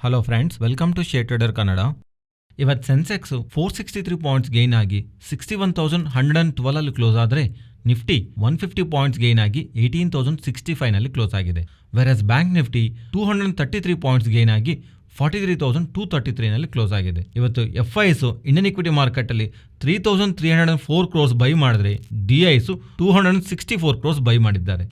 Hello friends, welcome to share trader Kannada. ಇವತ್ತು Sensex 463 points gain ಆಗಿ 61,112 ಅಲ್ಲಿ ಕ್ಲೋಸ್ ಆದರೆ ನಿಫ್ಟಿ 150 ಪಾಯಿಂಟ್ಸ್ ಗೇನ್ ಆಗಿ 18,065 ನಲ್ಲಿ ಕ್ಲೋಸ್ ಆಗಿದೆ. Virus bank Nifty 233 points gain ಆಗಿ 43,233 ನಲ್ಲಿ ಕ್ಲೋಸ್ ಆಗಿದೆ. ಇವತ್ತು ಎಫ್ಐಎಸ್ ಇಂಡಿಯನ್ ಇಕ್ವಿಟಿ ಮಾರ್ಕೆಟ್ ಅಲ್ಲಿ 3,304 ಕ್ರೋರ್ಸ್ ಬೈ ಮಾಡಿದ್ರೆ ಡಿಐಸ್ 264 ಕ್ರೋರ್ಸ್ ಬೈ ಮಾಡಿದ್ದಾರೆ.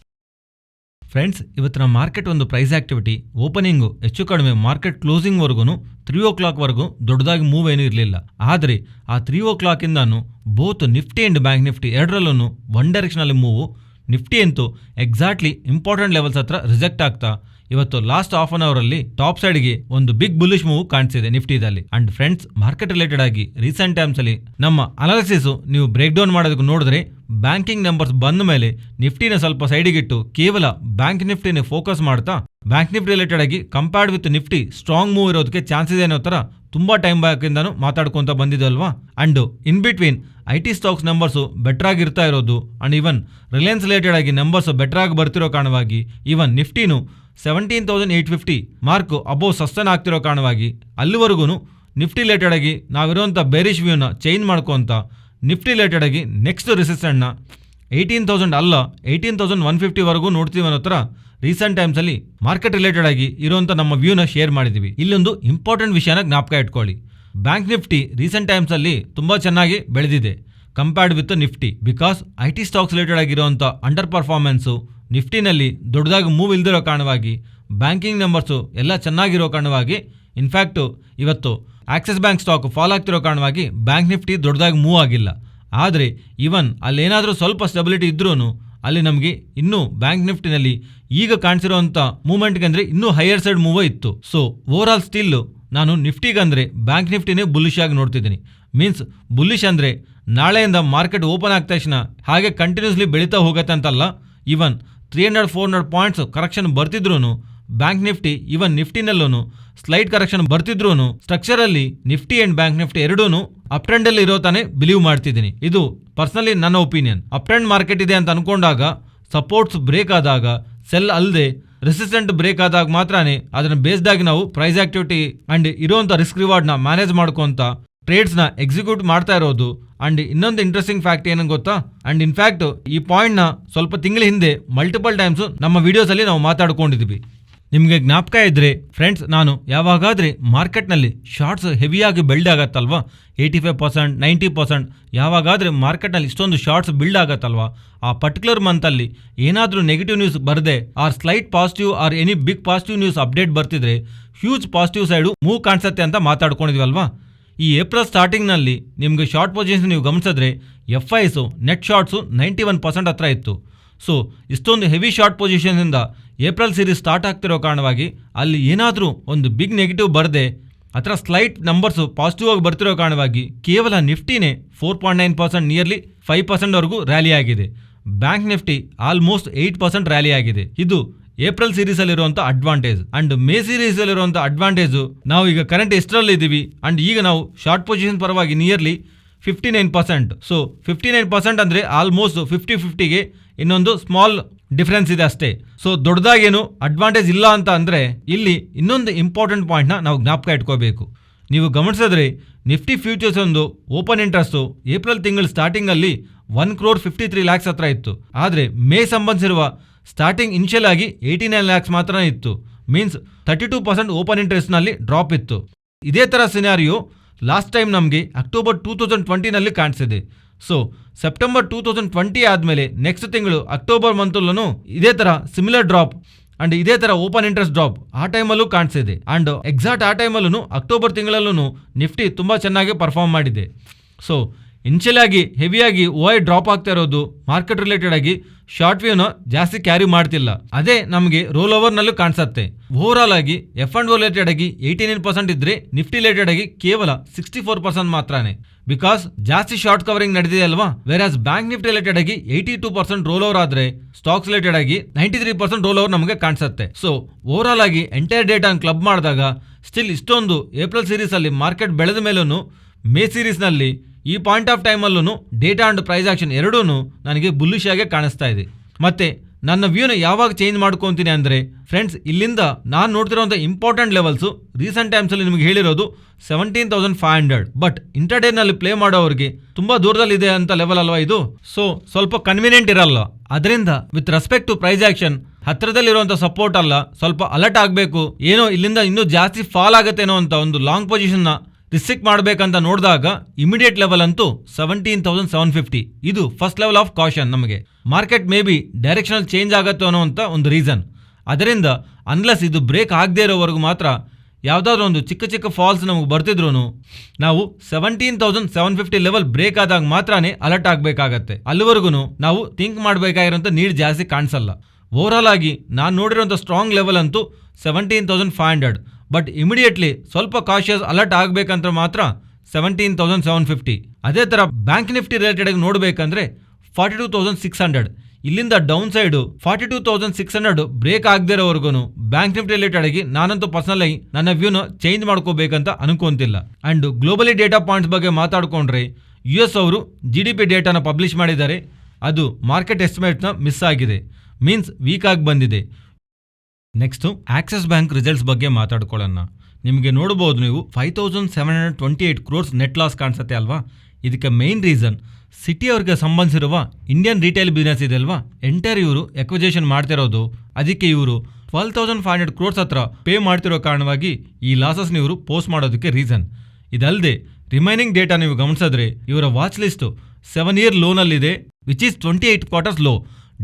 ಫ್ರೆಂಡ್ಸ್, ಇವತ್ತಿನ ಮಾರ್ಕೆಟ್ ಒಂದು ಪ್ರೈಸ್ ಆಕ್ಟಿವಿಟಿ ಓಪನಿಂಗು ಹೆಚ್ಚು ಕಡಿಮೆ ಮಾರ್ಕೆಟ್ ಕ್ಲೋಸಿಂಗ್ವರೆಗೂ 3 o'clock ವರೆಗೂ ದೊಡ್ಡದಾಗಿ ಮೂವ್ ಏನೂ ಇರಲಿಲ್ಲ. ಆದರೆ ಆ 3 o'clock ಇಂದಾನು both Nifty and bank Nifty ಎರಡರಲ್ಲೂ ಒನ್ ಡೈರೆಕ್ಷನಲ್ಲಿ ಮೂವು. ನಿಫ್ಟಿ ಅಂತೂ ಎಕ್ಸಾಕ್ಟ್ಲಿ ಇಂಪಾರ್ಟೆಂಟ್ ಲೆವೆಲ್ಸ್ ಹತ್ರ ರಿಜೆಕ್ಟ್ ಆಗ್ತಾ ಇವತ್ತು ಲಾಸ್ಟ್ ಹಾಫ್ ಅನ್ ಅವರಲ್ಲಿ ಟಾಪ್ ಸೈಡ್ಗೆ ಒಂದು ಬಿಗ್ ಬುಲಿಶ್ ಮೂವ್ ಕಾಣಿಸಿದೆ ನಿಫ್ಟಿದಲ್ಲಿ. ಅಂಡ್ ಫ್ರೆಂಡ್ಸ್, ಮಾರ್ಕೆಟ್ ರಿಲೇಟೆಡ್ ಆಗಿ ರೀಸೆಂಟ್ ಟೈಮ್ಸ್ ಅಲ್ಲಿ ನಮ್ಮ ಅನಾಲಿಸಿಸ್ ನೀವು ಬ್ರೇಕ್ ಡೌನ್ ಮಾಡೋದಕ್ಕೆ ನೋಡಿದ್ರೆ ಬ್ಯಾಂಕಿಂಗ್ ನಂಬರ್ಸ್ ಬಂದ ಮೇಲೆ ನಿಫ್ಟಿನ ಸ್ವಲ್ಪ ಸೈಡಿಗಿಟ್ಟು ಕೇವಲ ಬ್ಯಾಂಕ್ ನಿಫ್ಟಿನ ಫೋಕಸ್ ಮಾಡ್ತಾ ಬ್ಯಾಂಕ್ ನಿಫ್ಟಿ ರಿಲೇಟೆಡ್ ಆಗಿ compared with Nifty strong move ಇರೋದಕ್ಕೆ ಚಾನ್ಸ್ ಇದೆ ಅನ್ನೋ ತರ ತುಂಬಾ ಟೈಮ್ ಬ್ಯಾಕ್ ಇಂದಾನು ಮಾತಾಡ್ಕೊಂತ ಬಂದಿದ್ದಲ್ವಾ. And in between IT stocks numbers better ಆಗಿರ್ತಾ ಇರೋದು ಅಂಡ್ ಈವನ್ ರಿಲಯನ್ಸ್ ರಿಲೇಟೆಡ್ ಆಗಿ ನಂಬರ್ಸ್ ಬೆಟರ್ ಆಗಿ ಬರ್ತಿರೋ ಕಾರಣವಾಗಿ ಈವನ್ ನಿಫ್ಟಿನು 17,850 ಮಾರ್ಕ್ ಅಬೋವ್ ಸಸ್ಟೈನ್ ಆಗ್ತಿರೋ ಕಾರಣವಾಗಿ ಅಲ್ಲಿವರೆಗೂ ನಿಫ್ಟಿ ರಿಲೇಟೆಡ್ ಆಗಿ ನಾವಿರುವಂಥ ಬೇರಿಶ್ ವ್ಯೂನ ಚೇಂಜ್ ಮಾಡ್ಕೊಂತ ನಿಫ್ಟಿ ರಿಲೇಟೆಡ್ ಆಗಿ ನೆಕ್ಸ್ಟ್ ರೆಸಿಸ್ಟೆಂಟ್ನ 18,000 ಅಲ್ಲ 18,150 ವರೆಗೂ ನೋಡ್ತೀವಿ ಅನ್ನೋ ಥರ ರೀಸೆಂಟ್ ಟೈಮ್ಸಲ್ಲಿ ಮಾರ್ಕೆಟ್ ರಿಲೇಟೆಡ್ ಆಗಿ ಇರುವಂಥ ನಮ್ಮ ವ್ಯೂನ ಶೇರ್ ಮಾಡಿದ್ದೀವಿ. ಇಲ್ಲೊಂದು ಇಂಪಾರ್ಟೆಂಟ್ ವಿಷಯನ ಜ್ಞಾಪಕ ಇಟ್ಕೊಳ್ಳಿ. ಬ್ಯಾಂಕ್ ನಿಫ್ಟಿ ರೀಸೆಂಟ್ ಟೈಮ್ಸಲ್ಲಿ ತುಂಬ ಚೆನ್ನಾಗಿ ಬೆಳೆದಿದೆ compared with Nifty. Because IT stocks related ಆಗಿರುವಂಥ ಅಂಡರ್ ಪರ್ಫಾರ್ಮೆನ್ಸು ನಿಫ್ಟಿನಲ್ಲಿ ದೊಡ್ಡದಾಗಿ ಮೂವ್ ಇಲ್ದಿರೋ ಕಾರಣವಾಗಿ ಬ್ಯಾಂಕಿಂಗ್ ನಂಬರ್ಸು ಎಲ್ಲ ಚೆನ್ನಾಗಿರೋ ಕಾರಣವಾಗಿ ಇನ್ಫ್ಯಾಕ್ಟು ಇವತ್ತು ಆಕ್ಸಿಸ್ ಬ್ಯಾಂಕ್ ಸ್ಟಾಕ್ ಫಾಲ್ ಆಗ್ತಿರೋ ಕಾರಣವಾಗಿ ಬ್ಯಾಂಕ್ ನಿಫ್ಟಿ ದೊಡ್ಡದಾಗಿ ಮೂವ್ ಆಗಿಲ್ಲ. ಆದರೆ ಇವನ್ ಅಲ್ಲೇನಾದರೂ ಸ್ವಲ್ಪ ಸ್ಟೆಬಿಲಿಟಿ ಇದ್ರೂ ಅಲ್ಲಿ ನಮಗೆ ಇನ್ನೂ ಬ್ಯಾಂಕ್ ನಿಫ್ಟಿನಲ್ಲಿ ಈಗ ಕಾಣಿಸಿರೋಂಥ ಮೂವ್ಮೆಂಟ್ಗೆ ಅಂದರೆ ಇನ್ನೂ ಹೈಯರ್ ಸೈಡ್ ಮೂವೇ ಇತ್ತು. ಸೊ ಓವರ್ ಆಲ್ ಸ್ಟಿಲ್ ನಾನು ನಿಫ್ಟಿಗಂದರೆ ಬ್ಯಾಂಕ್ ನಿಫ್ಟಿನೇ ಬುಲ್ಲಿಶ್ ಆಗಿ ನೋಡ್ತಿದ್ದೀನಿ. ಮೀನ್ಸ್ ಬುಲ್ಲಿಶ್ ಅಂದರೆ ನಾಳೆಯಿಂದ ಮಾರ್ಕೆಟ್ ಓಪನ್ ಆಗ್ತ ತಕ್ಷಣ ಹಾಗೆ ಕಂಟಿನ್ಯೂಸ್ಲಿ ಬೆಳೀತಾ ಹೋಗುತ್ತೆ ಅಂತಲ್ಲ. ಇವನ್ 300-400 ಪಾಯಿಂಟ್ಸ್ ಕರೆಕ್ಷನ್ ಬರ್ತಿದ್ರು ಬ್ಯಾಂಕ್ ನಿಫ್ಟಿ ಇವನ್ ನಿಫ್ಟಿನಲ್ಲೂ ಸ್ಲೈಟ್ ಕರೆಕ್ಷನ್ ಬರ್ತಿದ್ರು ಸ್ಟ್ರಕ್ಚರಲ್ಲಿ ನಿಫ್ಟಿ ಅಂಡ್ ಬ್ಯಾಂಕ್ ನಿಫ್ಟಿ ಎರಡೂ ಅಪ್ ಟ್ರೆಂಡ್ ಅಲ್ಲಿ ಇರೋ ತಾನೇ ಬಿಲೀವ್ ಮಾಡ್ತಿದ್ದೀನಿ. ಇದು ಪರ್ಸನಲಿ ನನ್ನ ಒಪಿನಿಯನ್. ಅಪ್ ಟ್ರೆಂಡ್ ಮಾರ್ಕೆಟ್ ಇದೆ ಅಂತ ಅನ್ಕೊಂಡಾಗ ಸಪೋರ್ಟ್ಸ್ ಬ್ರೇಕ್ ಆದಾಗ ಸೆಲ್ ಅಲ್ಲದೆ ರೆಸಿಸ್ಟೆಂಟ್ ಬ್ರೇಕ್ ಆದಾಗ ಮಾತ್ರನೇ ಅದನ್ನ ಬೇಸ್ಡ್ ಆಗಿ ನಾವು ಪ್ರೈಸ್ ಆಕ್ಟಿವಿಟಿ ಅಂಡ್ ಇರುವಂತ ರಿಸ್ಕ್ ರಿವಾರ್ಡ್ನ ಮ್ಯಾನೇಜ್ ಮಾಡ್ಕೊಂತ ಟ್ರೇಡ್ಸ್ನ ಎಕ್ಸಿಕ್ಯೂಟ್ ಮಾಡ್ತಾ ಇರೋದು. ಅಂಡ್ ಇನ್ನೊಂದು ಇಂಟ್ರೆಸ್ಟಿಂಗ್ ಫ್ಯಾಕ್ಟ್ ಏನು ಗೊತ್ತಾ? ಅಂಡ್ ಇನ್ಫ್ಯಾಕ್ಟ್ ಈ ಪಾಯಿಂಟ್ನ ಸ್ವಲ್ಪ ತಿಂಗಳ ಹಿಂದೆ ಮಲ್ಟಿಪಲ್ ಟೈಮ್ಸ್ ನಮ್ಮ ವಿಡಿಯೋಸಲ್ಲಿ ನಾವು ಮಾತಾಡ್ಕೊಂಡಿದ್ವಿ. ನಿಮಗೆ ಜ್ಞಾಪಕ ಇದ್ರೆ ಫ್ರೆಂಡ್ಸ್, ನಾನು ಯಾವಾಗಾದ್ರೆ ಮಾರ್ಕೆಟ್ನಲ್ಲಿ ಶಾರ್ಟ್ಸ್ ಹೆವಿಯಾಗಿ ಬಿಲ್ಡ್ ಆಗತ್ತಲ್ವಾ, 85%, 90% ಯಾವಾಗಾದ್ರೆ ಮಾರ್ಕೆಟ್ನಲ್ಲಿ ಇಷ್ಟೊಂದು ಶಾರ್ಟ್ಸ್ ಬಿಲ್ಡ್ ಆಗತ್ತಲ್ವಾ, ಆ ಪರ್ಟಿಕ್ಯುಲರ್ ಮಂತಲ್ಲಿ ಏನಾದರೂ ನೆಗೆಟಿವ್ ನ್ಯೂಸ್ ಬರದೆ or slight positive or any big positive news update ಬರ್ತಿದ್ರೆ ಹ್ಯೂಜ್ ಪಾಸಿಟಿವ್ ಸೈಡು ಮೂವ್ ಕಾಣಿಸುತ್ತೆ ಅಂತ ಮಾತಾಡ್ಕೊಂಡಿದ್ವಲ್ವಾ. ಈ ಏಪ್ರಿಲ್ ಸ್ಟಾರ್ಟಿಂಗ್ನಲ್ಲಿ ನಿಮಗೆ ಶಾರ್ಟ್ ಪೊಸಿಷನ್ಸ್ ನೀವು ಗಮನಿಸಿದ್ರೆ ಎಫ್ಐಎಸ್ ನೆಟ್ ಶಾರ್ಟ್ಸು 91% ಹತ್ರ ಇತ್ತು. ಸೊ ಇಷ್ಟೊಂದು ಹೆವಿ ಶಾರ್ಟ್ ಪೊಸಿಷನ್ಸಿಂದ ಏಪ್ರಿಲ್ ಸೀರೀಸ್ ಸ್ಟಾರ್ಟ್ ಆಗ್ತಿರೋ ಕಾರಣವಾಗಿ ಅಲ್ಲಿ ಏನಾದರೂ ಒಂದು ಬಿಗ್ ನೆಗೆಟಿವ್ ಬರದೆ ಅಥವಾ ಸ್ಲೈಟ್ ನಂಬರ್ಸು ಪಾಸಿಟಿವ್ ಆಗಿ ಬರ್ತಿರೋ ಕಾರಣವಾಗಿ ಕೇವಲ ನಿಫ್ಟಿನೇ 4.9% ನಿಯರ್ಲಿ 5% ವರೆಗೂ ರ್ಯಾಲಿ ಆಗಿದೆ. ಬ್ಯಾಂಕ್ ನಿಫ್ಟಿ ಆಲ್ಮೋಸ್ಟ್ 8% ರ್ಯಾಲಿ ಆಗಿದೆ. ಇದು ಏಪ್ರಿಲ್ ಸೀರೀಸ್ ಅಲ್ಲಿರುವಂಥ ಅಡ್ವಾಂಟೇಜ್. ಅಂಡ್ ಮೇ ಸೀರೀಸ್ ಅಲ್ಲಿರುವಂಥ ಅಡ್ವಾಂಟೇಜು ನಾವು ಈಗ ಕರೆಂಟ್ ಎಷ್ಟರಲ್ಲಿ ಇದ್ದೀವಿ ಅಂಡ್ ಈಗ ನಾವು ಶಾರ್ಟ್ ಪೊಸಿಷನ್ ಪರವಾಗಿ ನಿಯರ್ಲಿ 59%. ಸೊ 59% ಅಂದರೆ ಆಲ್ಮೋಸ್ಟ್ 50-50ಗೆ ಇನ್ನೊಂದು ಸ್ಮಾಲ್ ಡಿಫರೆನ್ಸ್ ಇದೆ ಅಷ್ಟೇ. ಸೊ ದೊಡ್ಡದಾಗೇನು ಅಡ್ವಾಂಟೇಜ್ ಇಲ್ಲ ಅಂತ ಅಂದರೆ ಇಲ್ಲಿ ಇನ್ನೊಂದು ಇಂಪಾರ್ಟೆಂಟ್ ಪಾಯಿಂಟ್ನ ನಾವು ಜ್ಞಾಪಕ ಇಟ್ಕೋಬೇಕು. ನೀವು ಗಮನಿಸಿದ್ರೆ ನಿಫ್ಟಿ ಫ್ಯೂಚರ್ಸ್ ಒಂದು ಓಪನ್ ಇಂಟ್ರೆಸ್ಟು ಏಪ್ರಿಲ್ ತಿಂಗಳ ಸ್ಟಾರ್ಟಿಂಗಲ್ಲಿ 1,53 lakhs ಹತ್ರ ಇತ್ತು. ಆದರೆ ಮೇ ಸಂಬಂಧಿಸಿರುವ ಸ್ಟಾರ್ಟಿಂಗ್ ಇನಿಷಿಯಲ್ ಆಗಿ 89 lakhs ಮಾತ್ರ ಇತ್ತು. ಮೀನ್ಸ್ 32% ಓಪನ್ ಇಂಟ್ರೆಸ್ಟ್ನಲ್ಲಿ ಡ್ರಾಪ್ ಇತ್ತು. ಇದೇ ಥರ ಸಿನಾರಿಯೋ ಲಾಸ್ಟ್ ಟೈಮ್ ನಮಗೆ ಅಕ್ಟೋಬರ್ 2020ನಲ್ಲಿ ಕಾಣಿಸಿದೆ. ಸೊ ಸೆಪ್ಟೆಂಬರ್ 2020 ಆದಮೇಲೆ ನೆಕ್ಸ್ಟ್ ತಿಂಗಳು ಅಕ್ಟೋಬರ್ ಮಂತಲ್ಲೂ ಇದೇ ಥರ ಸಿಮಿಲರ್ ಡ್ರಾಪ್ ಅಂಡ್ ಇದೇ ಥರ ಓಪನ್ ಇಂಟ್ರೆಸ್ಟ್ ಡ್ರಾಪ್ ಆ ಟೈಮಲ್ಲೂ ಕಾಣಿಸಿದೆ. ಅಂಡ್ ಎಕ್ಸಾಕ್ಟ್ ಆ ಟೈಮಲ್ಲೂ ಅಕ್ಟೋಬರ್ ತಿಂಗಳಲ್ಲೂ ನಿಫ್ಟಿ ತುಂಬ ಚೆನ್ನಾಗಿ ಪರ್ಫಾರ್ಮ್ ಮಾಡಿದೆ. ಸೊ ಇನಿಷಿಯಲ್ ಆಗಿ ಹೆವಿಯಾಗಿ ಡ್ರಾಪ್ ಆಗ್ತಾ ಇರೋದು ಮಾರ್ಕೆಟ್ ರಿಲೇಟೆಡ್ ಆಗಿ ಶಾರ್ಟ್ ವ್ಯೂನ ಜಾಸ್ತಿ ಕ್ಯಾರಿ ಮಾಡ್ತಿಲ್ಲ. ಅದೇ ನಮಗೆ ರೋಲ್ ಓವರ್ನಲ್ಲೂ ಕಾಣಿಸುತ್ತೆ. ಓವರ್ ಆಲ್ ಆಗಿ F&O ರಿಲೇಟೆಡ್ ಆಗಿ 89% ಇದ್ರೆ ನಿಫ್ಟಿ ರಿಲೇಟೆಡ್ ಆಗಿ ಕೇವಲ 64% ಮಾತ್ರನೇ. ಬಿಕಾಸ್ ಜಾಸ್ತಿ ಶಾರ್ಟ್ ಕವರಿಂಗ್ ನಡೆದಿದೆ ಅಲ್ವಾ. ವೇರಾಸ್ ಬ್ಯಾಂಕ್ ನಿಫ್ಟಿ ರಿಲೇಟೆಡ್ ಆಗಿ 82% ರೋಲ್ ಓವರ್ ಆದ್ರೆ ಸ್ಟಾಕ್ಸ್ ರಿಲೇಟೆಡ್ ಆಗಿ 93% ರೋಲ್ ಓವರ್ ನಮಗೆ ಕಾಣಿಸುತ್ತೆ. ಸೊ ಓವರ್ ಆಲ್ ಆಗಿ ಎಂಟೈರ್ ಡೇಟಾ ಕ್ಲಬ್ ಮಾಡಿದಾಗ ಸ್ಟಿಲ್ ಇಷ್ಟೊಂದು ಏಪ್ರಿಲ್ ಸೀರೀಸ್ ಅಲ್ಲಿ ಮಾರ್ಕೆಟ್ ಬೆಳೆದ ಮೇಲೂ ಮೇ ಸೀರೀಸ್ನಲ್ಲಿ ಈ ಪಾಯಿಂಟ್ ಆಫ್ ಟೈಮಲ್ಲೂ ಡೇಟಾ ಅಂಡ್ ಪ್ರೈಸ್ ಆಕ್ಷನ್ ಎರಡೂ ನನಗೆ ಬುಲ್ಲಿಶ್ ಆಗೇ ಕಾಣಿಸ್ತಾ ಇದೆ. ಮತ್ತೆ ನನ್ನ ವ್ಯೂನ ಯಾವಾಗ ಚೇಂಜ್ ಮಾಡ್ಕೊತೀನಿ ಅಂದರೆ ಫ್ರೆಂಡ್ಸ್, ಇಲ್ಲಿಂದ ನಾನು ನೋಡ್ತಿರೋಂಥ ಇಂಪಾರ್ಟೆಂಟ್ ಲೆವೆಲ್ಸು ರೀಸೆಂಟ್ ಟೈಮ್ಸಲ್ಲಿ ನಿಮಗೆ ಹೇಳಿರೋದು 17,500. ಬಟ್ ಇಂಟರ್ಡೇನಲ್ಲಿ ಪ್ಲೇ ಮಾಡೋರಿಗೆ ತುಂಬ ದೂರದಲ್ಲಿದೆ ಅಂತ ಲೆವೆಲ್ ಅಲ್ವಾ ಇದು. ಸೊ ಸ್ವಲ್ಪ ಕನ್ವೀನಿಯೆಂಟ್ ಇರಲ್ಲ. ಅದರಿಂದ with respect to price action ಹತ್ತಿರದಲ್ಲಿರುವಂಥ ಸಪೋರ್ಟ್ ಅಲ್ಲ, ಸ್ವಲ್ಪ ಅಲರ್ಟ್ ಆಗಬೇಕು. ಏನೋ ಇಲ್ಲಿಂದ ಇನ್ನೂ ಜಾಸ್ತಿ ಫಾಲ್ ಆಗುತ್ತೇನೋ ಅಂತ ಒಂದು ಲಾಂಗ್ ಪೊಸಿಷನ್ನ ರಿಸ್ಟ್ರಿಕ್ಟ್ ಮಾಡಬೇಕಂತ ನೋಡಿದಾಗ ಇಮಿಡಿಯೇಟ್ ಲೆವೆಲ್ ಅಂತೂ 17,750. ಇದು ಫಸ್ಟ್ ಲೆವೆಲ್ ಆಫ್ ಕಾಷನ್. ನಮಗೆ market may be directional change ಆಗುತ್ತೆ ಅನ್ನೋ ಅಂತ ಒಂದು ರೀಸನ್. ಅದರಿಂದ ಅನ್ಲೆಸ್ ಇದು ಬ್ರೇಕ್ ಆಗದೇ ಇರೋವರೆಗೂ ಮಾತ್ರ ಯಾವುದಾದ್ರೂ ಒಂದು ಚಿಕ್ಕ ಚಿಕ್ಕ ಫಾಲ್ಸ್ ನಮಗೆ ಬರ್ತಿದ್ರು ನಾವು 17,750 ಲೆವೆಲ್ ಬ್ರೇಕ್ ಆದಾಗ ಮಾತ್ರನೇ ಅಲರ್ಟ್ ಆಗಬೇಕಾಗತ್ತೆ. ಅಲ್ಲಿವರೆಗೂ ನಾವು ಥಿಂಕ್ ಮಾಡಬೇಕಾಗಿರೋಂಥ ನೀಡ್ ಜಾಸ್ತಿ ಕಾಣಿಸಲ್ಲ. ಓವರಾಲ್ ಆಗಿ ನಾನು ನೋಡಿರೋಂಥ ಸ್ಟ್ರಾಂಗ್ ಲೆವೆಲ್ ಅಂತೂ 17,500. ಬಟ್ ಇಮಿಡಿಯೇಟ್ಲಿ ಸ್ವಲ್ಪ ಕಾಶಿಯಸ್ ಅಲರ್ಟ್ ಆಗಬೇಕಂತ ಮಾತ್ರ 17,750. ಅದೇ ಥರ ಬ್ಯಾಂಕ್ ನಿಫ್ಟಿ ರಿಲೇಟೆಡ್ ನೋಡಬೇಕಂದ್ರೆ 42,600. ಇಲ್ಲಿಂದ ಡೌನ್ ಸೈಡು 42,600 ಬ್ರೇಕ್ ಆಗದೇ ಇರೋವರೆಗೂ ಬ್ಯಾಂಕ್ ನಿಫ್ಟಿ ರಿಲೇಟೆಡ್ ಆಗಿ ನಾನಂತೂ ಪರ್ಸನಲ್ ಆಗಿ ನನ್ನ ವ್ಯೂನ ಚೇಂಜ್ ಮಾಡ್ಕೋಬೇಕಂತ ಅನ್ಕೊಂತಿಲ್ಲ. ಆ್ಯಂಡ್ ಗ್ಲೋಬಲಿ ಡೇಟಾ ಪಾಯಿಂಟ್ಸ್ ಬಗ್ಗೆ ಮಾತಾಡ್ಕೊಂಡ್ರೆ US ಅವರು GDP ಡೇಟಾನ ಪಬ್ಲಿಷ್ ಮಾಡಿದ್ದಾರೆ. ಅದು ಮಾರ್ಕೆಟ್ ಎಸ್ಟಿಮೇಟ್ನ ಮಿಸ್ ಆಗಿದೆ, ಮೀನ್ಸ್ ವೀಕ್ ಆಗಿ ಬಂದಿದೆ. ನೆಕ್ಸ್ಟು ಆಕ್ಸಿಸ್ ಬ್ಯಾಂಕ್ ರಿಸಲ್ಟ್ಸ್ ಬಗ್ಗೆ ಮಾತಾಡ್ಕೊಳ್ಳೋಣ. ನಿಮಗೆ ನೋಡ್ಬೋದು, ನೀವು 5,728 crores ನೆಟ್ ಲಾಸ್ ಕಾಣಿಸುತ್ತೆ ಅಲ್ವಾ. ಇದಕ್ಕೆ ಮೇನ್ ರೀಸನ್ ಸಿಟಿ ಅವ್ರಿಗೆ ಸಂಬಂಧಿಸಿರುವ ಇಂಡಿಯನ್ ರಿಟೇಲ್ ಬಿಸ್ನೆಸ್ ಇದೆ ಅಲ್ವಾ, ಎಂಟೈರ್ ಇವರು ಎಕ್ವಿಜೇಷನ್ ಮಾಡ್ತಿರೋದು. ಅದಕ್ಕೆ ಇವರು 12,500 crores ಹತ್ರ ಪೇ ಮಾಡ್ತಿರೋ ಕಾರಣವಾಗಿ ಈ ಲಾಸಸ್ನ ಇವರು ಪೋಸ್ಟ್ ಮಾಡೋದಕ್ಕೆ ರೀಸನ್. ಇದಲ್ಲದೆ ರಿಮೈನಿಂಗ್ ಡೇಟಾ ನೀವು ಗಮನಿಸಿದ್ರೆ ಇವರ ವಾಚ್ ಲಿಸ್ಟು 7 year ಲೋನಲ್ಲಿದೆ, ವಿಚ್ ಈಸ್ 28 quarters ಲೋ.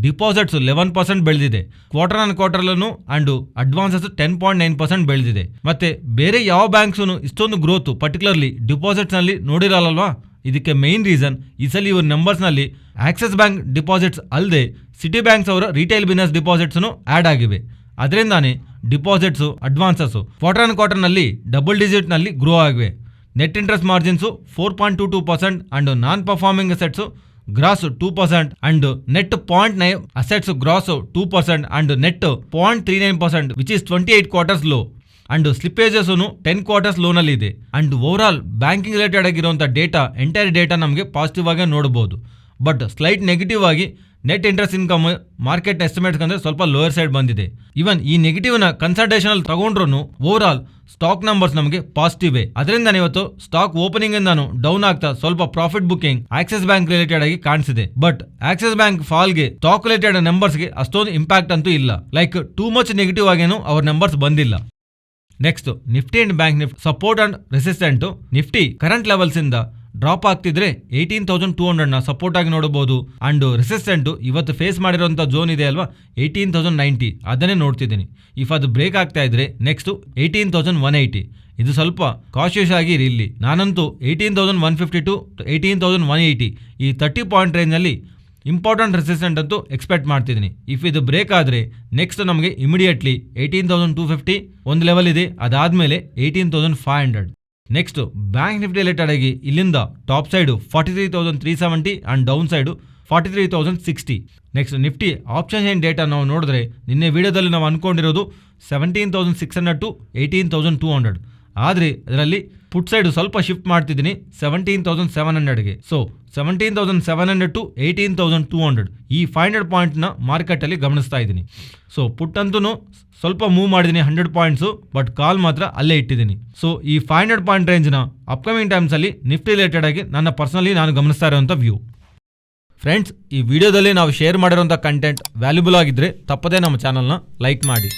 ಡಿಪಾಸಿಟ್ಸ್ 11% ಬೆಳೆದಿದೆ, ಕ್ವಾರ್ಟರ್ ಆನ್ ಕ್ವಾರ್ಟರ್ಲೂ ಆ್ಯಂಡ್ ಅಡ್ವಾನ್ಸಸ್ 10.9% ಬೆಳೆದಿದೆ. ಮತ್ತೆ ಬೇರೆ ಯಾವ ಬ್ಯಾಂಕ್ಸೂ ಇಷ್ಟೊಂದು ಗ್ರೋತ್ ಪರ್ಟಿಕ್ಯುಲರ್ಲಿ ಡಿಪಾಸಿಟ್ಸ್ನಲ್ಲಿ ನೋಡಿರಲ್ವಾ. ಇದಕ್ಕೆ ಮೇನ್ ರೀಸನ್ ಈ ಸಲ ಇವ್ರ ನಂಬರ್ಸ್ನಲ್ಲಿ ಆಕ್ಸಿಸ್ ಬ್ಯಾಂಕ್ ಡಿಪಾಸಿಟ್ಸ್ ಅಲ್ಲದೆ ಸಿಟಿ ಬ್ಯಾಂಕ್ಸ್ ಅವರ ರಿಟೇಲ್ ಬಿಸ್ನೆಸ್ ಡಿಪಾಸಿಟ್ಸ್ನು ಆ್ಯಡ್ ಆಗಿವೆ. ಅದರಿಂದಾನೇ ಡಿಪಾಸಿಟ್ಸು ಅಡ್ವಾನ್ಸಸ್ಸು ಕ್ವಾರ್ಟರ್ ಆನ್ ಕ್ವಾರ್ಟರ್ನಲ್ಲಿ ಡಬಲ್ ಡಿಜಿಟ್ನಲ್ಲಿ ಗ್ರೋ ಆಗಿವೆ. Net interest margins 4.22% and non performing assets gross 2% and net 0.9 assets gross 2% and net 0.39%, which is 28 quarters ಲೋ. And slippages 10 quarters ಲೋನಲ್ಲಿ ಇದೆ. And over all banking related ಆಗಿರುವಂಥ data entire data ನಮಗೆ positive ಆಗಿ ನೋಡಬಹುದು. But slight negative ಆಗಿ net interest income market estimates ಅಂದರೆ ಸ್ವಲ್ಪ ಲೋಯರ್ ಸೈಡ್ ಬಂದಿದೆ. ಇವನ್ ಈ ನೆಗೆಟಿವ್ನ ಕನ್ಸಲ್ಟೇಷನ್ ತಗೊಂಡ್ರು ಓವರ್ ಆಲ್ ಸ್ಟಾಕ್ ನಂಬರ್ಸ್ ನಮಗೆ ಪಾಸಿಟಿವ್. ಅದರಿಂದ ಇವತ್ತು ಸ್ಟಾಕ್ ಓಪನಿಂಗ್ ಇಂದಾನು ಡೌನ್ ಆಗ್ತಾ ಸ್ವಲ್ಪ profit booking Axis bank related ಆಗಿ ಕಾಣಿಸಿದೆ. ಬಟ್ ಆಕ್ಸಿಸ್ ಬ್ಯಾಂಕ್ ಫಾಲ್ಗೆ ಸ್ಟಾಕ್ ರಿಲೇಟೆಡ್ ನಂಬರ್ಸ್ಗೆ ಅಷ್ಟೊಂದು ಇಂಪ್ಯಾಕ್ಟ್ ಅಂತೂ ಇಲ್ಲ. ಲೈಕ್ ಟೂ ಮಚ್ ನೆಗೆಟಿವ್ ಆಗೇನು ಅವ್ರ ನಂಬರ್ಸ್ ಬಂದಿಲ್ಲ. Next Nifty and bank Nifty support and resistant. Nifty current levels ಇಂದ ಡ್ರಾಪ್ ಆಗ್ತಿದ್ರೆ 18,200ನ ಸಪೋರ್ಟ್ ಆಗಿ ನೋಡಬಹುದು. ಅಂಡ್ ರೆಸಿಸ್ಟೆಂಟ್ ಇವತ್ತು ಫೇಸ್ ಮಾಡಿರೋಂಥ ಝೋನ್ ಇದೆ ಅಲ್ವಾ 18,090, ಅದನ್ನೇ ನೋಡ್ತಿದ್ದೀನಿ. ಇಫ್ ಅದು ಬ್ರೇಕ್ ಆಗ್ತಾ ಇದ್ರೆ ನೆಕ್ಸ್ಟ್ 18,180. ಇದು ಸ್ವಲ್ಪ ಕಾಶಿಯಸ್ ಆಗಿ ಇಲ್ಲಿ. ನಾನಂತೂ 18,150 to 18,180 ಈ 30 ಪಾಯಿಂಟ್ ರೇಂಜಲ್ಲಿ ಇಂಪಾರ್ಟೆಂಟ್ ರೆಸಿಸ್ಟೆಂಟ್ ಅಂತೂ ಎಕ್ಸ್ಪೆಕ್ಟ್ ಮಾಡ್ತಿದ್ದೀನಿ. ಇಫ್ ಇದು ಬ್ರೇಕ್ ಆದರೆ ನೆಕ್ಸ್ಟ್ ನಮಗೆ ಇಮಿಡಿಯೇಟ್ಲಿ 18,250 ಒಂದು ಲೆವೆಲ್ ಇದೆ, ಅದಾದಮೇಲೆ 18,500. ನೆಕ್ಸ್ಟ್ ಬ್ಯಾಂಕ್ ನಿಫ್ಟಿ ರಿಲೇಟೆಡ್ ಆಗಿ ಇಲ್ಲಿಂದ top side 43,370 and down side 43,060. Next Nifty option ಏನ್ ಡೇಟಾ ನಾವು ನೋಡಿದ್ರೆ ನಿನ್ನೆ ವಿಡಿಯೋದಲ್ಲಿ ನಾವು ಅನ್ಕೊಂಡಿರೋದು 17,600 to 18,200. ಆದರೆ ಅದರಲ್ಲಿ ಪುಟ್ ಸೈಡು ಸ್ವಲ್ಪ ಶಿಫ್ಟ್ ಮಾಡ್ತಿದ್ದೀನಿ 17,700ಗೆ. ಸೊ 17,700 to 18,200 ಈ 500 ಪಾಯಿಂಟ್ನ ಮಾರ್ಕೆಟಲ್ಲಿ ಗಮನಿಸ್ತಾ ಇದ್ದೀನಿ. ಸೊ ಪುಟ್ ಅಂತೂ ಸ್ವಲ್ಪ ಮೂವ್ ಮಾಡಿದ್ದೀನಿ 100 ಪಾಯಿಂಟ್ಸು, ಬಟ್ ಕಾಲ್ ಮಾತ್ರ ಅಲ್ಲೇ ಇಟ್ಟಿದ್ದೀನಿ. ಸೊ ಈ 500 ಪಾಯಿಂಟ್ ರೇಂಜ್ನ ಅಪ್ಕಮಿಂಗ್ ಟೈಮ್ಸಲ್ಲಿ ನಿಫ್ಟಿ ರಿಲೇಟೆಡ್ ಆಗಿ ನನ್ನ ಪರ್ಸನಲಿ ನಾನು ಗಮನಿಸ್ತಾ ಇರೋಂಥ ವ್ಯೂ. ಫ್ರೆಂಡ್ಸ್, ಈ ವಿಡಿಯೋದಲ್ಲಿ ನಾವು ಶೇರ್ ಮಾಡಿರೋಂಥ ಕಂಟೆಂಟ್ ವ್ಯಾಲ್ಯೂಬಲ್ ಆಗಿದ್ದರೆ ತಪ್ಪದೇ ನಮ್ಮ ಚಾನಲ್ನ ಲೈಕ್ ಮಾಡಿ.